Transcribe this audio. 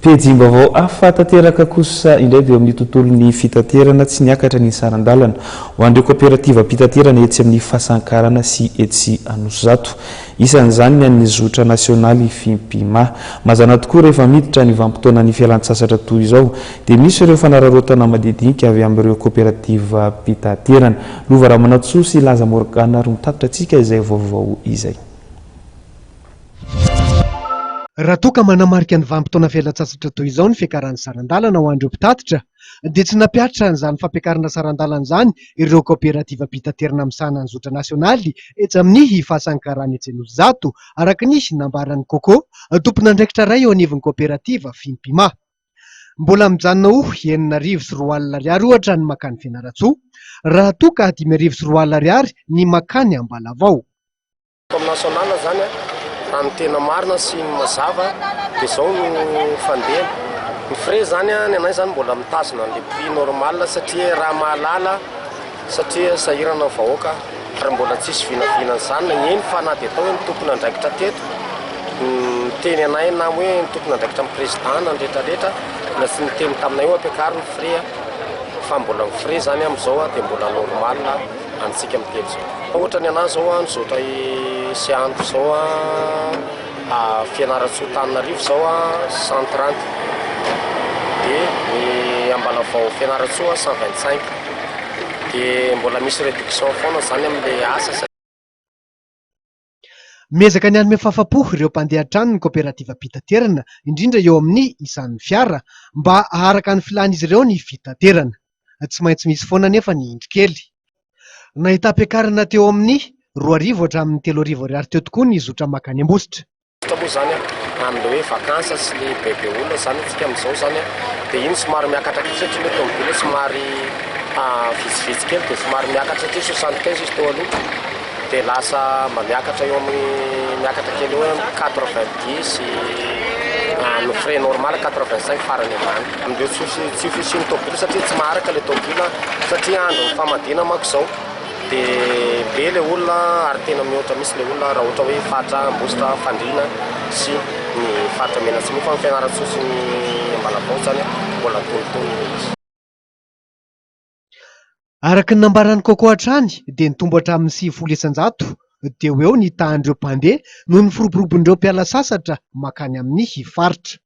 Pejim-baovao ahafantateraka kosa indray dia amin'ny tontolon'ny fitaterana tsy niakatra ny sarandalana ho an'ireo kooperativa mpitaterana etsy amin'ny fahasankarana sy etsy Anosizato. Isan'izany ny an'ny zotra nasionaly Fimpima. Mazana tokoa rehefa miditra ny vanim-potoana ny fialan-tsasatra toy izao dia misy ireo fanararaotana madidinika avy amin'ireo kooperativa mpitaterana. Lova Ramanatsoa sy Laza Morgana ary mitatitra antsika izay vaovao izay. Raha toka manamarika ny vanim-potoana fialan-tsasatra toy izao ny fiakaran'ny sarandalana ho an'ireo mpitatitra dia tsy nampiatra an'izany fampiakarana sarandalana izany ireo kooperativa mpitaterana amin'ny sahana ny zotra nasionaly etsy amin'ny fahasankarana etsy Anosizato araka ny nambaran'ny Koko, tompon'andraikitra iray eo anivon'ny kooperativa Fimpima. Mbola mijanona 9,4 ohatra ny makany Fianarantsoa, raha toka 5,4 ny makany Ambalavao. Nasional zany amin'ny tena marina sy mazava dia izao no fandeha. Ny frais zany ny anay zany mbola mitazona le prix normal satria raha mahalala satria sahirana vahoaka ary mbola tsisy vinavinana izany nagneny fa na dia atao hoe ny tompony andraikitra teto teny anay na hoe ny tompony andraikitra amin'ny président na rehetrarehetra na tsy niteny taminay hoe ampiakariny frais fa mbola ny frais zany amin'izao dia mbola normal antsika miteny izao. Ohatra ny anazy zao nizotra sy andro zao Fianarantsoa Antananarivo zao 130 dia ny Ambalavao Fianarantsoa 125 dia mbola misy réduction foana zany amin'ilay asa. Miezaka ny hanome fahafapo ireo mpandeha trano ny kooperativa mpitaterana indrindra eo amin'ny isan'ny fiara mba aharaka ny filan'izy ireo ny fitaterana. Tsy maintsy misy foana nefa ny indrikely. Nahita ampiakarana teo amin'ny 2,000 hatramin'ny 3,000 teo tokoa ny zotra makany Ambositra. Moa zany amin'ilay hoe vakansa sy le bebe olona zany antsika amin'izao zany dia iny somary miakatra kely satria ilay tomobile somary vitsivitsy kely dia somary miakatra satria 75 izy teo aloha dia lasa mba miakatra eo amin'ny miakatra kely eo 90 no frais normal 85 farany ambany. Amin'ireo tsy fisian'ny tomobile satria tsy maharaka ilay tomobile satria andro ny famadina mako izao dia be ilay olona ary tena mihoatra misy ilay olona raha ohatra hoe fatra Ambositra Fandriana sy ny fatra Menatsimoa fa ny Fianarantsoa sy ny Ambalavao zany mbola tonitony izy. Araka ny nambaran'ny Koko hatrany dia nitombo hatramin'ny 900 teo eo ny tahan'ireo mpandeha noho ny firoborobon'ireo mpiala sasatra makany amin'ny faritra.